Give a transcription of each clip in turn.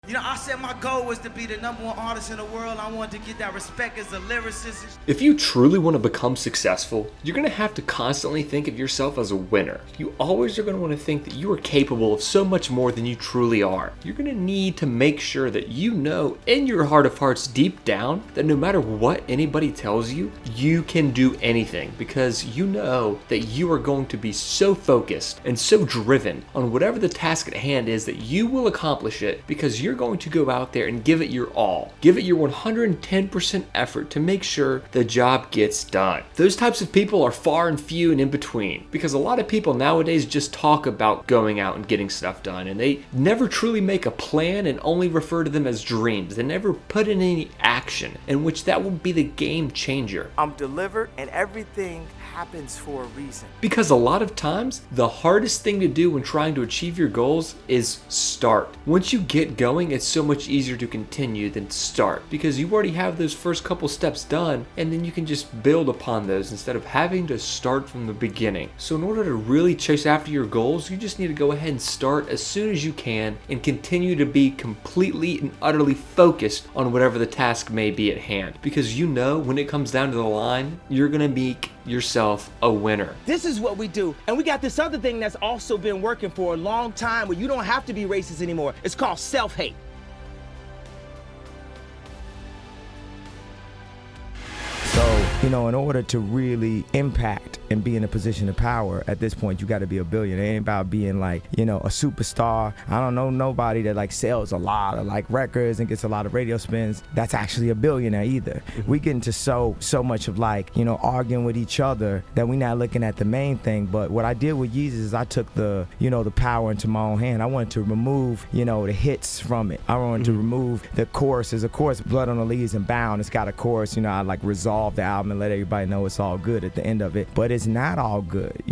You know, I said my goal was to be the #1 artist in the world. I wanted to get that respect as a lyricist. If you truly want to become successful, you're going to have to constantly think of yourself as a winner. You always are going to want to think that you are capable of so much more than you truly are. You're going to need to make sure that you know in your heart of hearts deep down that no matter what anybody tells you, you can do anything because you know that you are going to be so focused and so driven on whatever the task at hand is that you will accomplish it because you're going to go out there and give it your all. Give it your 110% effort to make sure the job gets done. Those types of people are far and few and in between because a lot of people nowadays just talk about going out and getting stuff done and they never truly make a plan and only refer to them as dreams. They never put in any action in which that will be the game changer. I'm delivered and everything happens for a reason. Because a lot of times, the hardest thing to do when trying to achieve your goals is start. Once you get going, it's so much easier to continue than start because you already have those first couple steps done and then you can just build upon those instead of having to start from the beginning. So in order to really chase after your goals, you just need to go ahead and start as soon as you can and continue to be completely and utterly focused on whatever the task may be at hand because you know when it comes down to the line, you're gonna make yourself a winner. This is what we do. And we got this other thing that's also been working for a long time where you don't have to be racist anymore. It's called self-hate. So, in order to really impact and be in a position of power, at this point, you got to be a billionaire. It ain't about being like, a superstar. I don't know nobody that sells a lot of records and gets a lot of radio spins. That's actually a billionaire either. We get into so much of arguing with each other that we're not looking at the main thing. But what I did with Yeezus is I took the power into my own hand. I wanted to remove, the hits from it. I wanted to remove the chorus. There's a chorus, Blood on the Leaves and Bound. It's got a chorus, I resolve the album and let everybody know it's all good at the end of it. But it's not all good,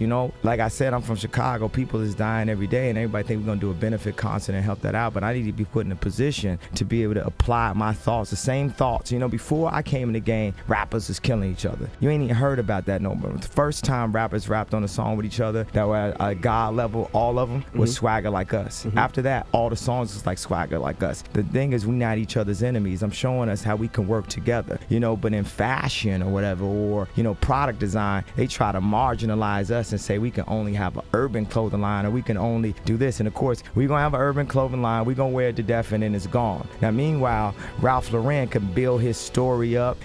Like I said, I'm from Chicago. People is dying every day and everybody think we're gonna do a benefit concert and help that out. But I need to be put in a position to be able to apply my thoughts, the same thoughts. Before I came in the game, rappers was killing each other. You ain't even heard about that no more. The first time rappers rapped on a song with each other that were at a God level, all of them was Swagger Like Us. After that, all the songs was like Swagger Like Us. The thing is, we not each other's enemies. I'm showing us how we can work together, but in fashion or whatever, or product design, they try to marginalize us and say we can only have an urban clothing line or we can only do this. And of course, we're gonna have an urban clothing line, we're gonna wear it to death and then it's gone. Now meanwhile, Ralph Lauren can build his story up,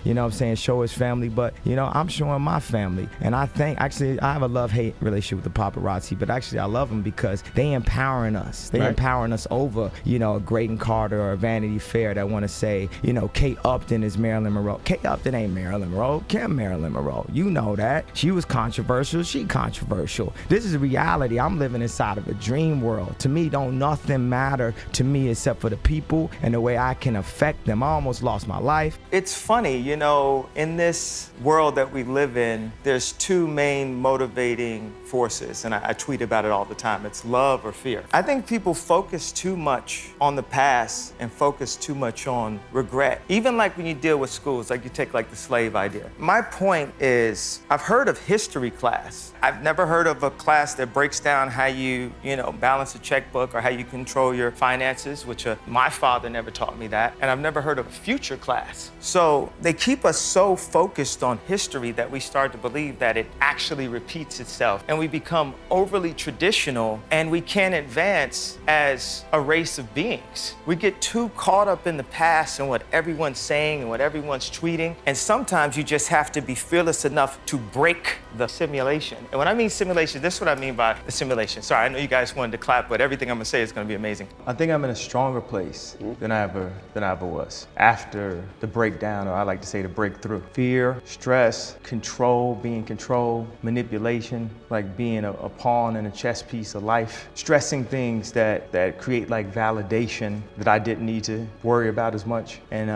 show his family, but I'm showing my family. And I think actually I have a love-hate relationship with the paparazzi, but actually I love them because they empowering us. They empowering us over, a Graydon Carter or a Vanity Fair that wanna say, Kate Upton is Marilyn Monroe. Kate Upton ain't Marilyn Monroe. Kim Marilyn Monroe. You know that. She was controversial. She controversial. This is reality. I'm living inside of a dream world. To me, don't nothing matter to me except for the people and the way I can affect them. I almost lost my life. It's funny, in this world that we live in, there's two main motivating forces, and I tweet about it all the time. It's love or fear. I think people focus too much on the past and focus too much on regret. Even when you deal with schools, you take the slave idea. My point is, I've heard of history class. I've never heard of a class that breaks down how you, balance a checkbook or how you control your finances, which my father never taught me that. And I've never heard of a future class. So they keep us so focused on history that we start to believe that it actually repeats itself. And we become overly traditional and we can't advance as a race of beings. We get too caught up in the past and what everyone's saying and what everyone's tweeting. And sometimes you just have to be fearless enough to break the simulation. And when I mean simulation, this is what I mean by the simulation. Sorry, I know you guys wanted to clap, but everything I'm gonna say is gonna be amazing. I think I'm in a stronger place than I ever was after the breakdown, or I like to say the breakthrough. Fear, stress, control, being controlled, manipulation, being a pawn in a chess piece of life, stressing things that create validation that I didn't need to worry about as much. And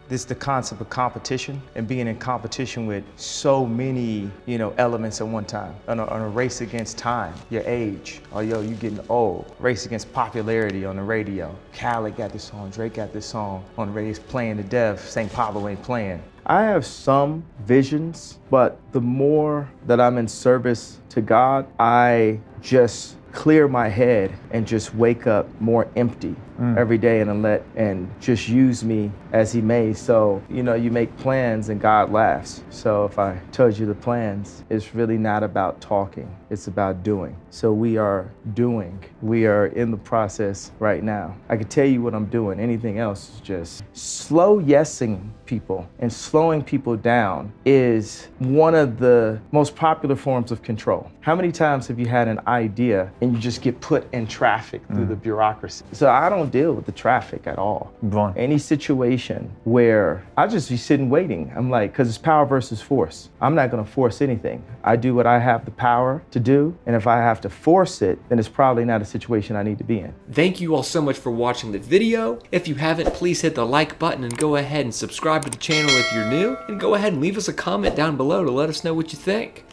this the concept of competition and being in competition with so many, elements at one time. On a race against time, your age, you getting old. Race against popularity on the radio. Khaled got this song, Drake got this song on the radio, it's playing to death, St. Pablo ain't playing. I have some visions, but the more that I'm in service to God, I just clear my head and just wake up more empty. every day and just use me as he may. So, you make plans and God laughs. So if I told you the plans, it's really not about talking, it's about doing. So we are doing. We are in the process right now. I could tell you what I'm doing. Anything else is just slow yesing people and slowing people down is one of the most popular forms of control. How many times have you had an idea and you just get put in traffic through the bureaucracy? So I don't deal with the traffic at all. Any situation where I just be sitting waiting, I'm like, because it's power versus force. I'm not gonna force anything. I do what I have the power to do, and if I have to force it, then it's probably not a situation I need to be in. Thank you all so much for watching the video. If you haven't, please hit the like button and go ahead and subscribe to the channel if you're new, and go ahead and leave us a comment down below to let us know what you think.